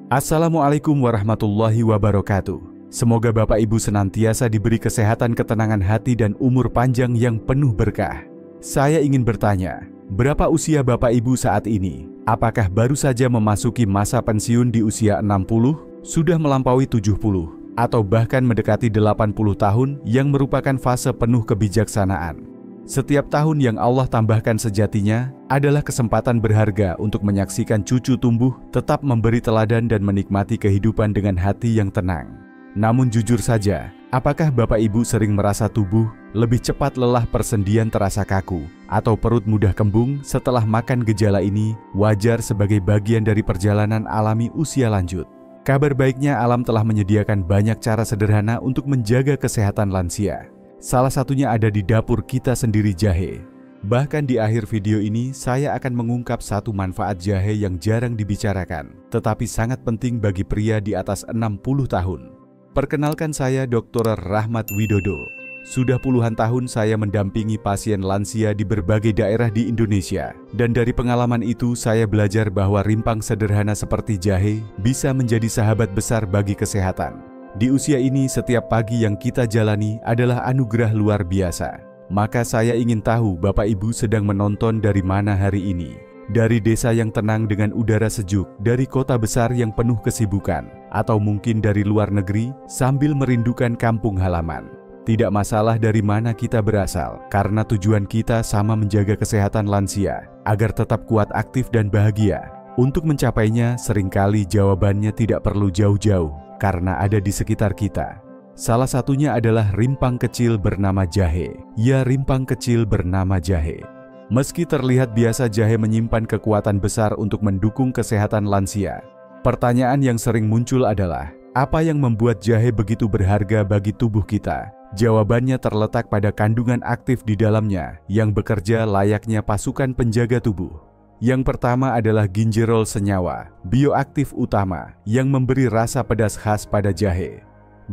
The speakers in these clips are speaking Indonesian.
Assalamualaikum warahmatullahi wabarakatuh. Semoga Bapak Ibu senantiasa diberi kesehatan, ketenangan hati, dan umur panjang yang penuh berkah. Saya ingin bertanya, berapa usia Bapak Ibu saat ini? Apakah baru saja memasuki masa pensiun di usia 60, sudah melampaui 70, atau bahkan mendekati 80 tahun yang merupakan fase penuh kebijaksanaan? Setiap tahun yang Allah tambahkan sejatinya adalah kesempatan berharga untuk menyaksikan cucu tumbuh, tetap memberi teladan dan menikmati kehidupan dengan hati yang tenang. Namun jujur saja, apakah Bapak Ibu sering merasa tubuh lebih cepat lelah, persendian terasa kaku, atau perut mudah kembung setelah makan? Gejala ini wajar sebagai bagian dari perjalanan alami usia lanjut. Kabar baiknya, alam telah menyediakan banyak cara sederhana untuk menjaga kesehatan lansia. Salah satunya ada di dapur kita sendiri, jahe. Bahkan di akhir video ini saya akan mengungkap satu manfaat jahe yang jarang dibicarakan, tetapi sangat penting bagi pria di atas 60 tahun. Perkenalkan, saya Dr. Rahmat Widodo. Sudah puluhan tahun saya mendampingi pasien lansia di berbagai daerah di Indonesia. Dan dari pengalaman itu saya belajar bahwa rimpang sederhana seperti jahe bisa menjadi sahabat besar bagi kesehatan. Di usia ini, setiap pagi yang kita jalani adalah anugerah luar biasa. Maka saya ingin tahu Bapak Ibu sedang menonton dari mana hari ini. Dari desa yang tenang dengan udara sejuk, dari kota besar yang penuh kesibukan, atau mungkin dari luar negeri sambil merindukan kampung halaman. Tidak masalah dari mana kita berasal, karena tujuan kita sama, menjaga kesehatan lansia agar tetap kuat, aktif, dan bahagia. Untuk mencapainya, seringkali jawabannya tidak perlu jauh-jauh, karena ada di sekitar kita. Salah satunya adalah rimpang kecil bernama jahe. Ya, rimpang kecil bernama jahe. Meski terlihat biasa, jahe menyimpan kekuatan besar untuk mendukung kesehatan lansia. Pertanyaan yang sering muncul adalah, apa yang membuat jahe begitu berharga bagi tubuh kita? Jawabannya terletak pada kandungan aktif di dalamnya yang bekerja layaknya pasukan penjaga tubuh. Yang pertama adalah ginjerol, senyawa bioaktif utama yang memberi rasa pedas khas pada jahe.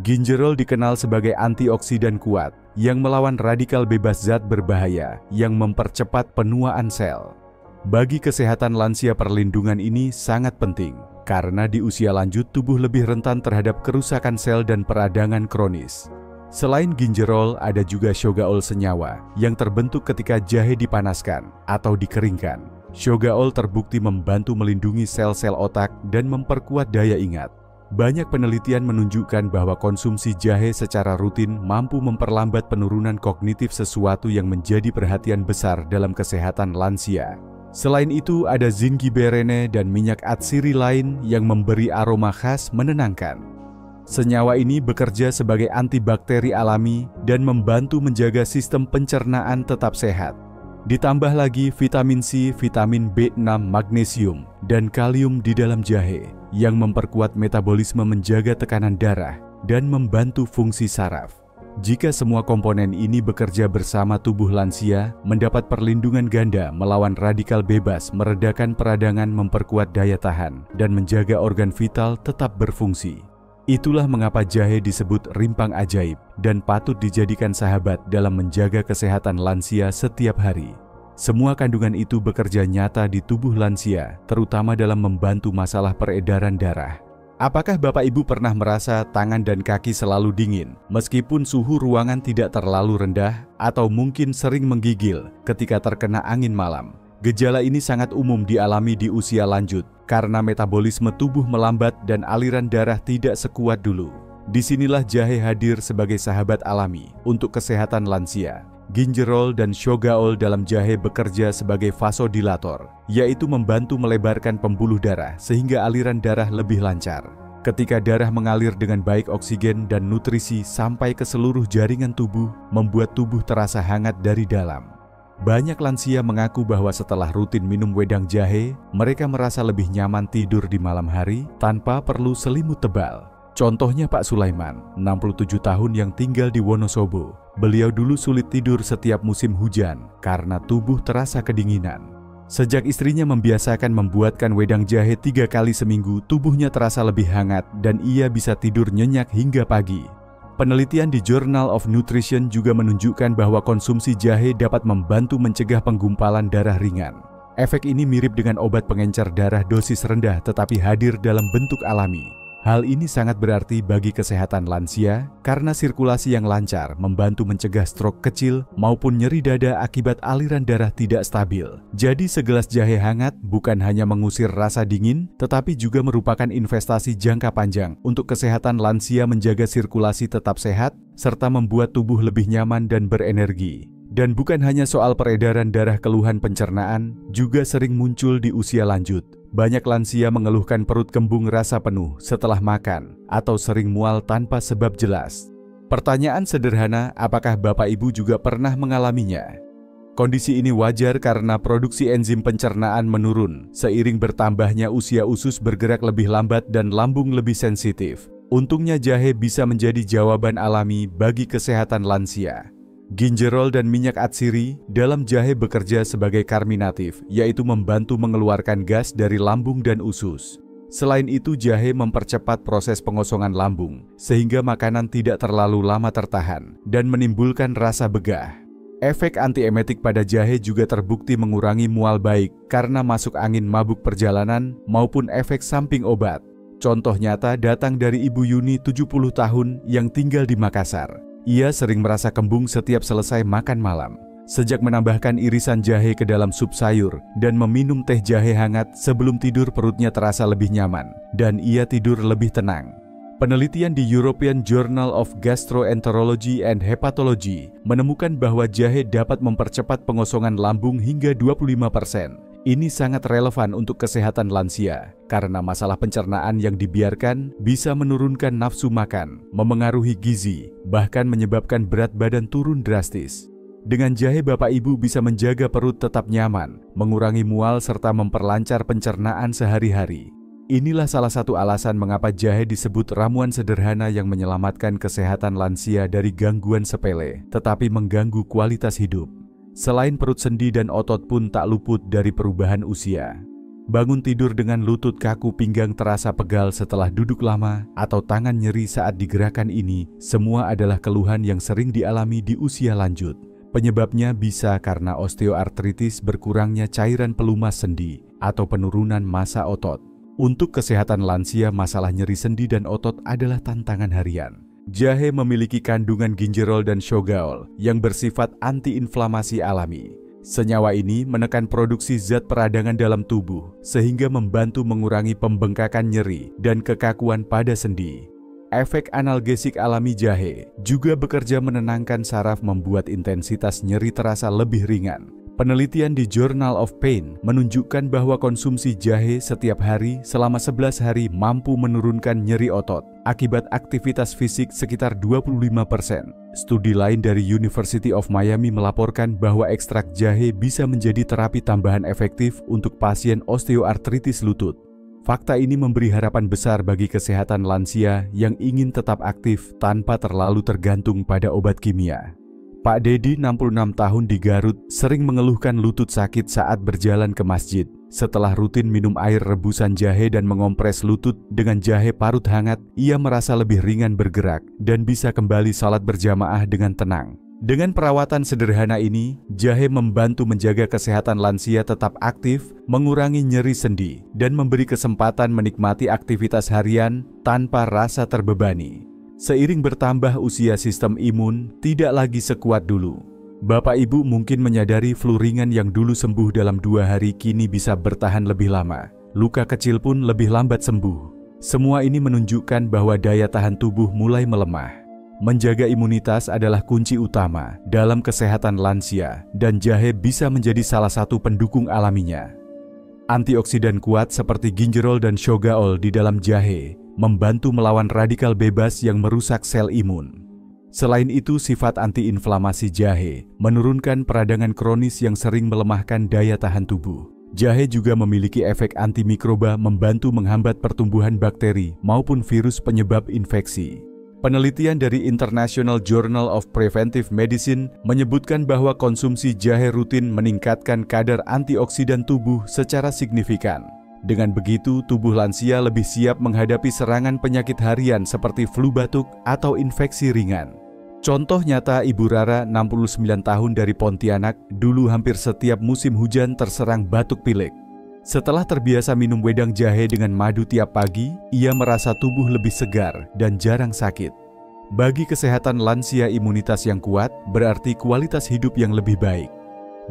Ginjerol dikenal sebagai antioksidan kuat yang melawan radikal bebas zat berbahaya yang mempercepat penuaan sel. Bagi kesehatan lansia, perlindungan ini sangat penting karena di usia lanjut tubuh lebih rentan terhadap kerusakan sel dan peradangan kronis. Selain ginjerol, ada juga shogaol, senyawa yang terbentuk ketika jahe dipanaskan atau dikeringkan. Shogaol terbukti membantu melindungi sel-sel otak dan memperkuat daya ingat. Banyak penelitian menunjukkan bahwa konsumsi jahe secara rutin mampu memperlambat penurunan kognitif, sesuatu yang menjadi perhatian besar dalam kesehatan lansia. Selain itu, ada zingiberine dan minyak atsiri lain yang memberi aroma khas menenangkan. Senyawa ini bekerja sebagai antibakteri alami dan membantu menjaga sistem pencernaan tetap sehat. Ditambah lagi vitamin C, vitamin B6, magnesium, dan kalium di dalam jahe yang memperkuat metabolisme, menjaga tekanan darah, dan membantu fungsi saraf. Jika semua komponen ini bekerja bersama, tubuh lansia mendapat perlindungan ganda melawan radikal bebas, meredakan peradangan, memperkuat daya tahan, dan menjaga organ vital tetap berfungsi. Itulah mengapa jahe disebut rimpang ajaib dan patut dijadikan sahabat dalam menjaga kesehatan lansia setiap hari. Semua kandungan itu bekerja nyata di tubuh lansia, terutama dalam membantu masalah peredaran darah. Apakah Bapak Ibu pernah merasa tangan dan kaki selalu dingin, meskipun suhu ruangan tidak terlalu rendah, atau mungkin sering menggigil ketika terkena angin malam? Gejala ini sangat umum dialami di usia lanjut, karena metabolisme tubuh melambat dan aliran darah tidak sekuat dulu. Disinilah jahe hadir sebagai sahabat alami untuk kesehatan lansia. Ginjerol dan shogaol dalam jahe bekerja sebagai vasodilator, yaitu membantu melebarkan pembuluh darah sehingga aliran darah lebih lancar. Ketika darah mengalir dengan baik, oksigen dan nutrisi sampai ke seluruh jaringan tubuh, membuat tubuh terasa hangat dari dalam. Banyak lansia mengaku bahwa setelah rutin minum wedang jahe, mereka merasa lebih nyaman tidur di malam hari tanpa perlu selimut tebal. Contohnya Pak Sulaiman, 67 tahun yang tinggal di Wonosobo. Beliau dulu sulit tidur setiap musim hujan karena tubuh terasa kedinginan. Sejak istrinya membiasakan membuatkan wedang jahe 3 kali seminggu, tubuhnya terasa lebih hangat dan ia bisa tidur nyenyak hingga pagi. Penelitian di Journal of Nutrition juga menunjukkan bahwa konsumsi jahe dapat membantu mencegah penggumpalan darah ringan. Efek ini mirip dengan obat pengencer darah dosis rendah tetapi hadir dalam bentuk alami. Hal ini sangat berarti bagi kesehatan lansia karena sirkulasi yang lancar membantu mencegah stroke kecil maupun nyeri dada akibat aliran darah tidak stabil. Jadi segelas jahe hangat bukan hanya mengusir rasa dingin, tetapi juga merupakan investasi jangka panjang untuk kesehatan lansia menjaga sirkulasi tetap sehat, serta membuat tubuh lebih nyaman dan berenergi. Dan bukan hanya soal peredaran darah, keluhan pencernaan juga sering muncul di usia lanjut. Banyak lansia mengeluhkan perut kembung rasa penuh setelah makan atau sering mual tanpa sebab jelas. Pertanyaan sederhana, apakah Bapak Ibu juga pernah mengalaminya? Kondisi ini wajar karena produksi enzim pencernaan menurun seiring bertambahnya usia. Usus bergerak lebih lambat dan lambung lebih sensitif. Untungnya jahe bisa menjadi jawaban alami bagi kesehatan lansia. Gingerol dan minyak atsiri dalam jahe bekerja sebagai karminatif, yaitu membantu mengeluarkan gas dari lambung dan usus. Selain itu, jahe mempercepat proses pengosongan lambung, sehingga makanan tidak terlalu lama tertahan dan menimbulkan rasa begah. Efek antiemetik pada jahe juga terbukti mengurangi mual baik karena masuk angin mabuk perjalanan maupun efek samping obat. Contoh nyata datang dari Ibu Yuni 70 tahun yang tinggal di Makassar. Ia sering merasa kembung setiap selesai makan malam. Sejak menambahkan irisan jahe ke dalam sup sayur dan meminum teh jahe hangat sebelum tidur, perutnya terasa lebih nyaman dan ia tidur lebih tenang. Penelitian di European Journal of Gastroenterology and Hepatology menemukan bahwa jahe dapat mempercepat pengosongan lambung hingga 25%. Ini sangat relevan untuk kesehatan lansia, karena masalah pencernaan yang dibiarkan bisa menurunkan nafsu makan, memengaruhi gizi, bahkan menyebabkan berat badan turun drastis. Dengan jahe, Bapak Ibu bisa menjaga perut tetap nyaman, mengurangi mual, serta memperlancar pencernaan sehari-hari. Inilah salah satu alasan mengapa jahe disebut ramuan sederhana yang menyelamatkan kesehatan lansia dari gangguan sepele, tetapi mengganggu kualitas hidup. Selain perut sendi dan otot pun tak luput dari perubahan usia. Bangun tidur dengan lutut kaku, pinggang terasa pegal setelah duduk lama, atau tangan nyeri saat digerakkan, ini semua adalah keluhan yang sering dialami di usia lanjut. Penyebabnya bisa karena osteoartritis, berkurangnya cairan pelumas sendi, atau penurunan massa otot. Untuk kesehatan lansia, masalah nyeri sendi dan otot adalah tantangan harian. Jahe memiliki kandungan gingerol dan shogaol yang bersifat antiinflamasi alami. Senyawa ini menekan produksi zat peradangan dalam tubuh sehingga membantu mengurangi pembengkakan nyeri dan kekakuan pada sendi. Efek analgesik alami jahe juga bekerja menenangkan saraf, membuat intensitas nyeri terasa lebih ringan. Penelitian di Journal of Pain menunjukkan bahwa konsumsi jahe setiap hari selama 11 hari mampu menurunkan nyeri otot akibat aktivitas fisik sekitar 25%. Studi lain dari University of Miami melaporkan bahwa ekstrak jahe bisa menjadi terapi tambahan efektif untuk pasien osteoartritis lutut. Fakta ini memberi harapan besar bagi kesehatan lansia yang ingin tetap aktif tanpa terlalu tergantung pada obat kimia. Pak Dedi, 66 tahun di Garut, sering mengeluhkan lutut sakit saat berjalan ke masjid. Setelah rutin minum air rebusan jahe dan mengompres lutut dengan jahe parut hangat, ia merasa lebih ringan bergerak dan bisa kembali salat berjamaah dengan tenang. Dengan perawatan sederhana ini, jahe membantu menjaga kesehatan lansia tetap aktif, mengurangi nyeri sendi, dan memberi kesempatan menikmati aktivitas harian tanpa rasa terbebani. Seiring bertambah usia, sistem imun tidak lagi sekuat dulu. Bapak Ibu mungkin menyadari flu ringan yang dulu sembuh dalam 2 hari kini bisa bertahan lebih lama. Luka kecil pun lebih lambat sembuh. Semua ini menunjukkan bahwa daya tahan tubuh mulai melemah. Menjaga imunitas adalah kunci utama dalam kesehatan lansia, dan jahe bisa menjadi salah satu pendukung alaminya. Antioksidan kuat seperti gingerol dan shogaol di dalam jahe membantu melawan radikal bebas yang merusak sel imun. Selain itu, sifat antiinflamasi jahe menurunkan peradangan kronis yang sering melemahkan daya tahan tubuh. Jahe juga memiliki efek antimikroba, membantu menghambat pertumbuhan bakteri maupun virus penyebab infeksi. Penelitian dari International Journal of Preventive Medicine menyebutkan bahwa konsumsi jahe rutin meningkatkan kadar antioksidan tubuh secara signifikan. Dengan begitu, tubuh lansia lebih siap menghadapi serangan penyakit harian seperti flu batuk atau infeksi ringan. Contoh nyata Ibu Rara, 69 tahun dari Pontianak, dulu hampir setiap musim hujan terserang batuk pilek. Setelah terbiasa minum wedang jahe dengan madu tiap pagi, ia merasa tubuh lebih segar dan jarang sakit. Bagi kesehatan lansia, imunitas yang kuat berarti kualitas hidup yang lebih baik.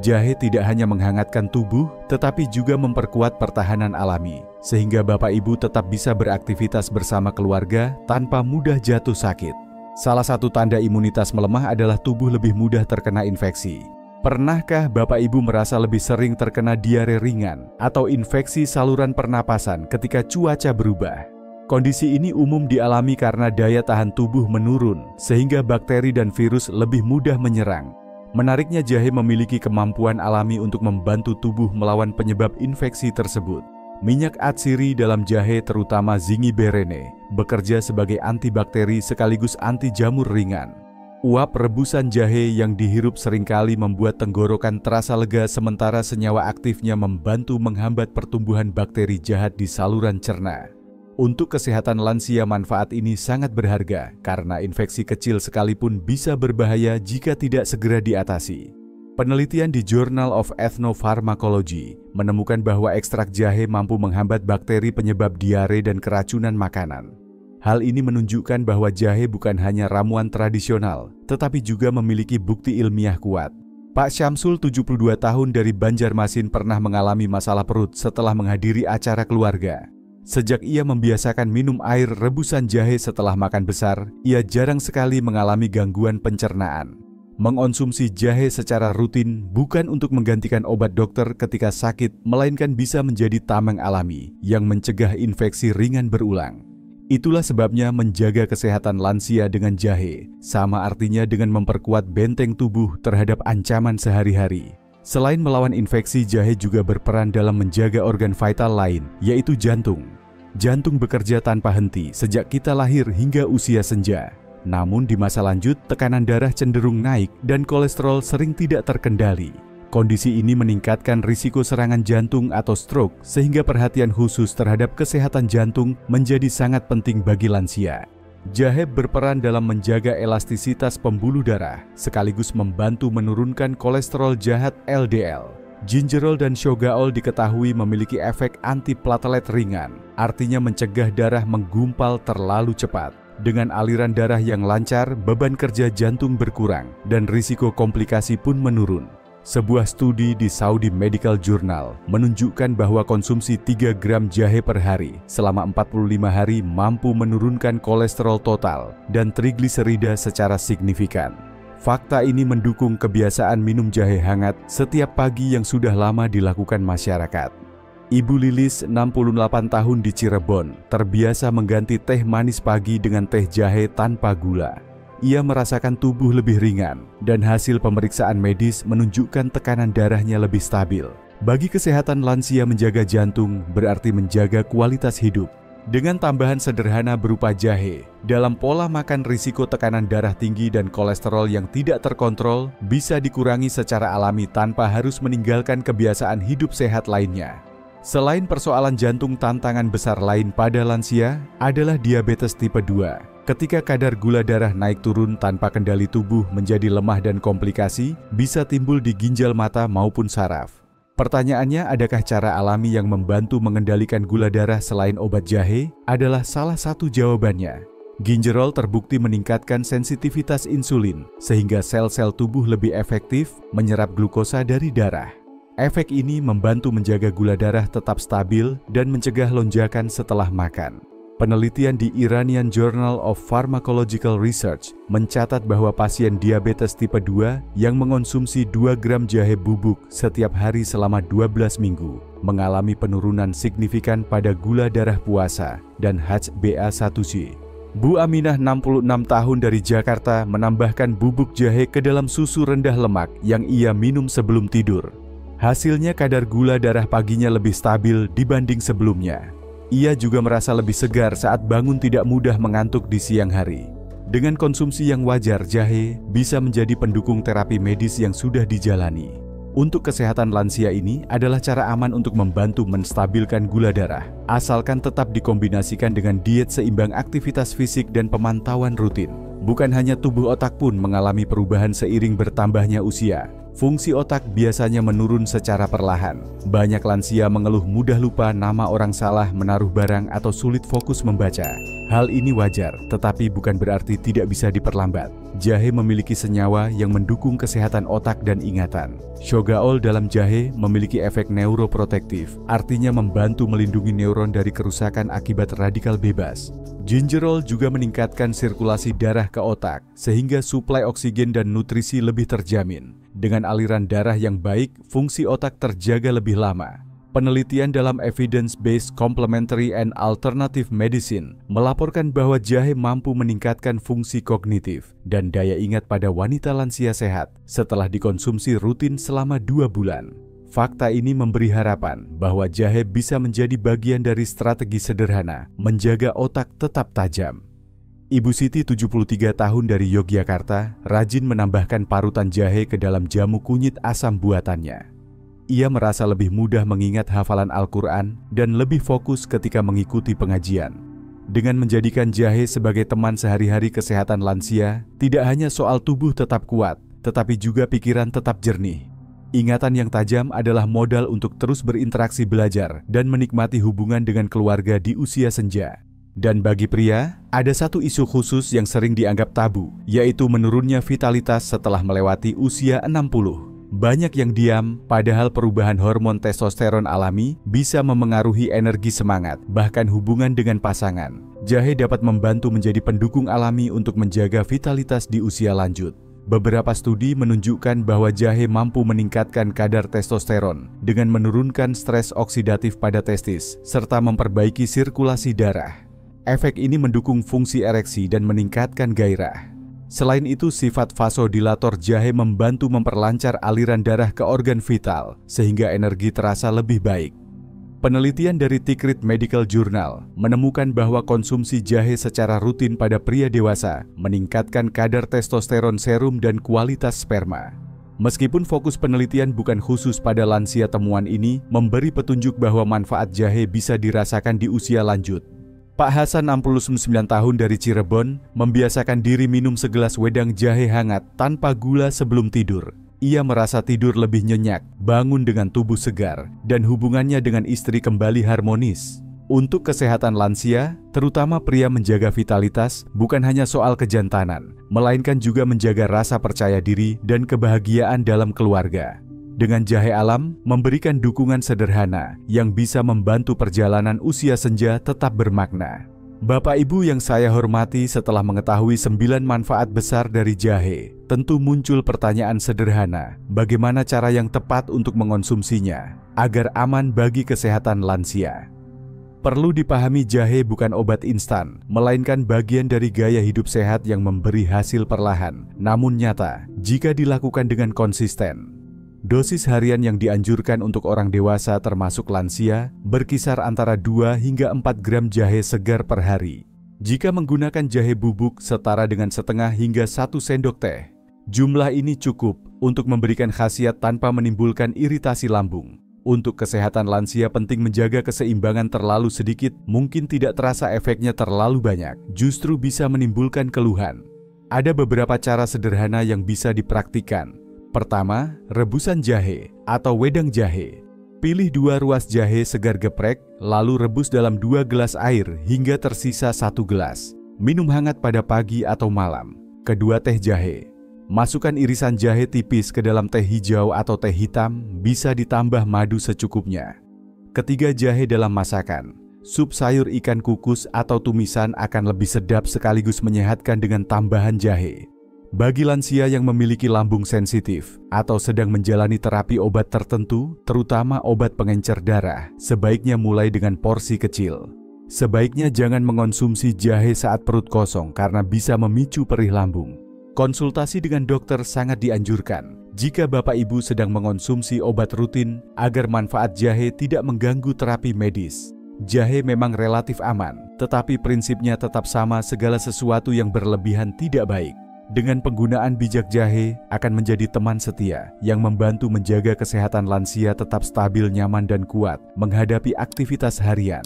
Jahe tidak hanya menghangatkan tubuh, tetapi juga memperkuat pertahanan alami, sehingga Bapak Ibu tetap bisa beraktivitas bersama keluarga tanpa mudah jatuh sakit. Salah satu tanda imunitas melemah adalah tubuh lebih mudah terkena infeksi. Pernahkah Bapak Ibu merasa lebih sering terkena diare ringan atau infeksi saluran pernapasan ketika cuaca berubah? Kondisi ini umum dialami karena daya tahan tubuh menurun, sehingga bakteri dan virus lebih mudah menyerang. Menariknya, jahe memiliki kemampuan alami untuk membantu tubuh melawan penyebab infeksi tersebut. Minyak atsiri dalam jahe, terutama zingiberene, bekerja sebagai antibakteri sekaligus anti jamur ringan. Uap rebusan jahe yang dihirup seringkali membuat tenggorokan terasa lega, sementara senyawa aktifnya membantu menghambat pertumbuhan bakteri jahat di saluran cerna. Untuk kesehatan lansia, manfaat ini sangat berharga karena infeksi kecil sekalipun bisa berbahaya jika tidak segera diatasi. Penelitian di Journal of Ethnopharmacology menemukan bahwa ekstrak jahe mampu menghambat bakteri penyebab diare dan keracunan makanan. Hal ini menunjukkan bahwa jahe bukan hanya ramuan tradisional, tetapi juga memiliki bukti ilmiah kuat. Pak Syamsul, 72 tahun dari Banjarmasin, pernah mengalami masalah perut setelah menghadiri acara keluarga. Sejak ia membiasakan minum air rebusan jahe setelah makan besar, ia jarang sekali mengalami gangguan pencernaan. Mengonsumsi jahe secara rutin bukan untuk menggantikan obat dokter ketika sakit, melainkan bisa menjadi tameng alami yang mencegah infeksi ringan berulang. Itulah sebabnya menjaga kesehatan lansia dengan jahe sama artinya dengan memperkuat benteng tubuh terhadap ancaman sehari-hari. Selain melawan infeksi, jahe juga berperan dalam menjaga organ vital lain, yaitu jantung. Jantung bekerja tanpa henti sejak kita lahir hingga usia senja. Namun di masa lanjut, tekanan darah cenderung naik dan kolesterol sering tidak terkendali. Kondisi ini meningkatkan risiko serangan jantung atau stroke, sehingga perhatian khusus terhadap kesehatan jantung menjadi sangat penting bagi lansia. Jahe berperan dalam menjaga elastisitas pembuluh darah, sekaligus membantu menurunkan kolesterol jahat LDL. Gingerol dan shogaol diketahui memiliki efek antiplatelet ringan, artinya mencegah darah menggumpal terlalu cepat. Dengan aliran darah yang lancar, beban kerja jantung berkurang, dan risiko komplikasi pun menurun. Sebuah studi di Saudi Medical Journal menunjukkan bahwa konsumsi 3 gram jahe per hari selama 45 hari mampu menurunkan kolesterol total dan trigliserida secara signifikan. Fakta ini mendukung kebiasaan minum jahe hangat setiap pagi yang sudah lama dilakukan masyarakat. Ibu Lilis, 68 tahun di Cirebon, terbiasa mengganti teh manis pagi dengan teh jahe tanpa gula. Ia merasakan tubuh lebih ringan, dan hasil pemeriksaan medis menunjukkan tekanan darahnya lebih stabil. Bagi kesehatan lansia, menjaga jantung berarti menjaga kualitas hidup. Dengan tambahan sederhana berupa jahe, dalam pola makan risiko tekanan darah tinggi dan kolesterol yang tidak terkontrol bisa dikurangi secara alami tanpa harus meninggalkan kebiasaan hidup sehat lainnya. Selain persoalan jantung, tantangan besar lain pada lansia adalah diabetes tipe 2. Ketika kadar gula darah naik turun tanpa kendali, tubuh menjadi lemah dan komplikasi bisa timbul di ginjal, mata maupun saraf. Pertanyaannya, adakah cara alami yang membantu mengendalikan gula darah selain obat jahe? Adalah salah satu jawabannya. Gingerol terbukti meningkatkan sensitivitas insulin, sehingga sel-sel tubuh lebih efektif menyerap glukosa dari darah. Efek ini membantu menjaga gula darah tetap stabil dan mencegah lonjakan setelah makan. Penelitian di Iranian Journal of Pharmacological Research mencatat bahwa pasien diabetes tipe 2 yang mengonsumsi 2 gram jahe bubuk setiap hari selama 12 minggu mengalami penurunan signifikan pada gula darah puasa dan HbA1c. Bu Aminah, 66 tahun dari Jakarta, menambahkan bubuk jahe ke dalam susu rendah lemak yang ia minum sebelum tidur. Hasilnya, kadar gula darah paginya lebih stabil dibanding sebelumnya. Ia juga merasa lebih segar saat bangun, tidak mudah mengantuk di siang hari. Dengan konsumsi yang wajar, jahe bisa menjadi pendukung terapi medis yang sudah dijalani. Untuk kesehatan lansia, ini adalah cara aman untuk membantu menstabilkan gula darah, asalkan tetap dikombinasikan dengan diet seimbang, aktivitas fisik, dan pemantauan rutin. Bukan hanya tubuh otak pun mengalami perubahan seiring bertambahnya usia. Fungsi otak biasanya menurun secara perlahan. Banyak lansia mengeluh mudah lupa nama orang, salah menaruh barang, atau sulit fokus membaca. Hal ini wajar, tetapi bukan berarti tidak bisa diperlambat. Jahe memiliki senyawa yang mendukung kesehatan otak dan ingatan. Shogaol dalam jahe memiliki efek neuroprotektif, artinya membantu melindungi neuron dari kerusakan akibat radikal bebas. Gingerol juga meningkatkan sirkulasi darah ke otak, sehingga suplai oksigen dan nutrisi lebih terjamin. Dengan aliran darah yang baik, fungsi otak terjaga lebih lama. Penelitian dalam Evidence-Based Complementary and Alternative Medicine melaporkan bahwa jahe mampu meningkatkan fungsi kognitif dan daya ingat pada wanita lansia sehat setelah dikonsumsi rutin selama 2 bulan. Fakta ini memberi harapan bahwa jahe bisa menjadi bagian dari strategi sederhana menjaga otak tetap tajam. Ibu Siti 73 tahun dari Yogyakarta rajin menambahkan parutan jahe ke dalam jamu kunyit asam buatannya. Ia merasa lebih mudah mengingat hafalan Al-Quran dan lebih fokus ketika mengikuti pengajian. Dengan menjadikan jahe sebagai teman sehari-hari kesehatan lansia, tidak hanya soal tubuh tetap kuat, tetapi juga pikiran tetap jernih. Ingatan yang tajam adalah modal untuk terus berinteraksi, belajar, dan menikmati hubungan dengan keluarga di usia senja. Dan bagi pria, ada satu isu khusus yang sering dianggap tabu, yaitu menurunnya vitalitas setelah melewati usia 60. Banyak yang diam, padahal perubahan hormon testosteron alami bisa memengaruhi energi, semangat, bahkan hubungan dengan pasangan. Jahe dapat membantu menjadi pendukung alami untuk menjaga vitalitas di usia lanjut. Beberapa studi menunjukkan bahwa jahe mampu meningkatkan kadar testosteron dengan menurunkan stres oksidatif pada testis, serta memperbaiki sirkulasi darah. Efek ini mendukung fungsi ereksi dan meningkatkan gairah. Selain itu, sifat vasodilator jahe membantu memperlancar aliran darah ke organ vital, sehingga energi terasa lebih baik. Penelitian dari Tikrit Medical Journal menemukan bahwa konsumsi jahe secara rutin pada pria dewasa meningkatkan kadar testosteron serum dan kualitas sperma. Meskipun fokus penelitian bukan khusus pada lansia, temuan ini memberi petunjuk bahwa manfaat jahe bisa dirasakan di usia lanjut. Pak Hasan, 69 tahun dari Cirebon, membiasakan diri minum segelas wedang jahe hangat tanpa gula sebelum tidur. Ia merasa tidur lebih nyenyak, bangun dengan tubuh segar, dan hubungannya dengan istri kembali harmonis. Untuk kesehatan lansia, terutama pria, menjaga vitalitas bukan hanya soal kejantanan, melainkan juga menjaga rasa percaya diri dan kebahagiaan dalam keluarga. Dengan jahe alam, memberikan dukungan sederhana yang bisa membantu perjalanan usia senja tetap bermakna. Bapak Ibu yang saya hormati, setelah mengetahui 9 manfaat besar dari jahe, tentu muncul pertanyaan sederhana, bagaimana cara yang tepat untuk mengonsumsinya agar aman bagi kesehatan lansia? Perlu dipahami, jahe bukan obat instan, melainkan bagian dari gaya hidup sehat yang memberi hasil perlahan, namun nyata jika dilakukan dengan konsisten. Dosis harian yang dianjurkan untuk orang dewasa termasuk lansia berkisar antara 2 hingga 4 gram jahe segar per hari. Jika menggunakan jahe bubuk, setara dengan setengah hingga 1 sendok teh. Jumlah ini cukup untuk memberikan khasiat tanpa menimbulkan iritasi lambung. Untuk kesehatan lansia penting menjaga keseimbangan. Terlalu sedikit mungkin tidak terasa efeknya, terlalu banyak justru bisa menimbulkan keluhan. Ada beberapa cara sederhana yang bisa dipraktikkan. Pertama, rebusan jahe atau wedang jahe. Pilih 2 ruas jahe segar geprek, lalu rebus dalam 2 gelas air hingga tersisa 1 gelas. Minum hangat pada pagi atau malam. Kedua, teh jahe. Masukkan irisan jahe tipis ke dalam teh hijau atau teh hitam, bisa ditambah madu secukupnya. Ketiga, jahe dalam masakan. Sup sayur ikan kukus atau tumisan akan lebih sedap sekaligus menyehatkan dengan tambahan jahe. Bagi lansia yang memiliki lambung sensitif atau sedang menjalani terapi obat tertentu, terutama obat pengencer darah, sebaiknya mulai dengan porsi kecil. Sebaiknya jangan mengonsumsi jahe saat perut kosong karena bisa memicu perih lambung. Konsultasi dengan dokter sangat dianjurkan jika Bapak Ibu sedang mengonsumsi obat rutin agar manfaat jahe tidak mengganggu terapi medis. Jahe memang relatif aman, tetapi prinsipnya tetap sama, segala sesuatu yang berlebihan tidak baik. Dengan penggunaan bijak, jahe akan menjadi teman setia yang membantu menjaga kesehatan lansia tetap stabil, nyaman, dan kuat menghadapi aktivitas harian.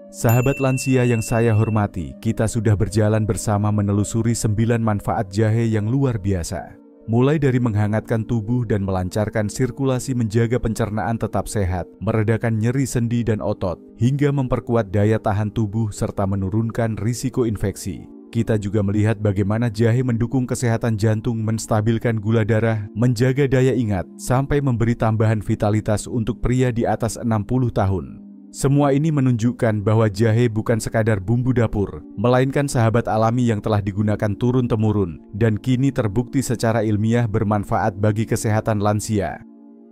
Sahabat lansia yang saya hormati, kita sudah berjalan bersama menelusuri 9 manfaat jahe yang luar biasa. Mulai dari menghangatkan tubuh dan melancarkan sirkulasi, menjaga pencernaan tetap sehat, meredakan nyeri sendi dan otot, hingga memperkuat daya tahan tubuh serta menurunkan risiko infeksi. Kita juga melihat bagaimana jahe mendukung kesehatan jantung, menstabilkan gula darah, menjaga daya ingat, sampai memberi tambahan vitalitas untuk pria di atas 60 tahun. Semua ini menunjukkan bahwa jahe bukan sekadar bumbu dapur, melainkan sahabat alami yang telah digunakan turun-temurun dan kini terbukti secara ilmiah bermanfaat bagi kesehatan lansia.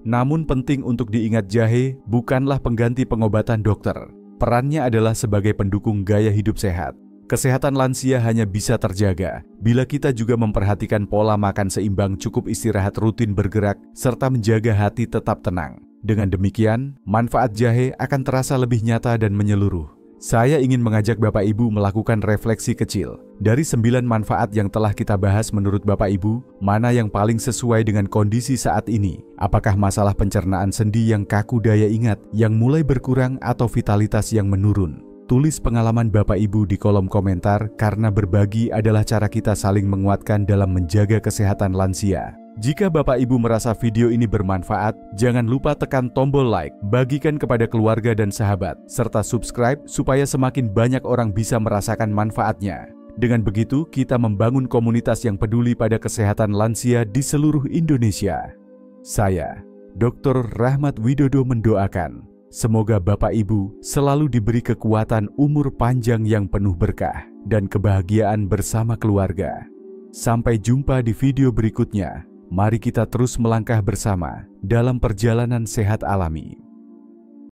Namun penting untuk diingat, jahe bukanlah pengganti pengobatan dokter. Perannya adalah sebagai pendukung gaya hidup sehat. Kesehatan lansia hanya bisa terjaga bila kita juga memperhatikan pola makan seimbang, cukup istirahat, rutin bergerak, serta menjaga hati tetap tenang. Dengan demikian, manfaat jahe akan terasa lebih nyata dan menyeluruh. Saya ingin mengajak Bapak Ibu melakukan refleksi kecil. Dari 9 manfaat yang telah kita bahas, menurut Bapak Ibu, mana yang paling sesuai dengan kondisi saat ini? Apakah masalah pencernaan sendi yang kaku, daya ingat yang mulai berkurang, atau vitalitas yang menurun? Tulis pengalaman Bapak Ibu di kolom komentar, karena berbagi adalah cara kita saling menguatkan dalam menjaga kesehatan lansia. Jika Bapak Ibu merasa video ini bermanfaat, jangan lupa tekan tombol like, bagikan kepada keluarga dan sahabat, serta subscribe supaya semakin banyak orang bisa merasakan manfaatnya. Dengan begitu, kita membangun komunitas yang peduli pada kesehatan lansia di seluruh Indonesia. Saya, Dr. Rahmat Widodo, mendoakan semoga Bapak Ibu selalu diberi kekuatan, umur panjang yang penuh berkah, dan kebahagiaan bersama keluarga. Sampai jumpa di video berikutnya. Mari kita terus melangkah bersama dalam perjalanan sehat alami.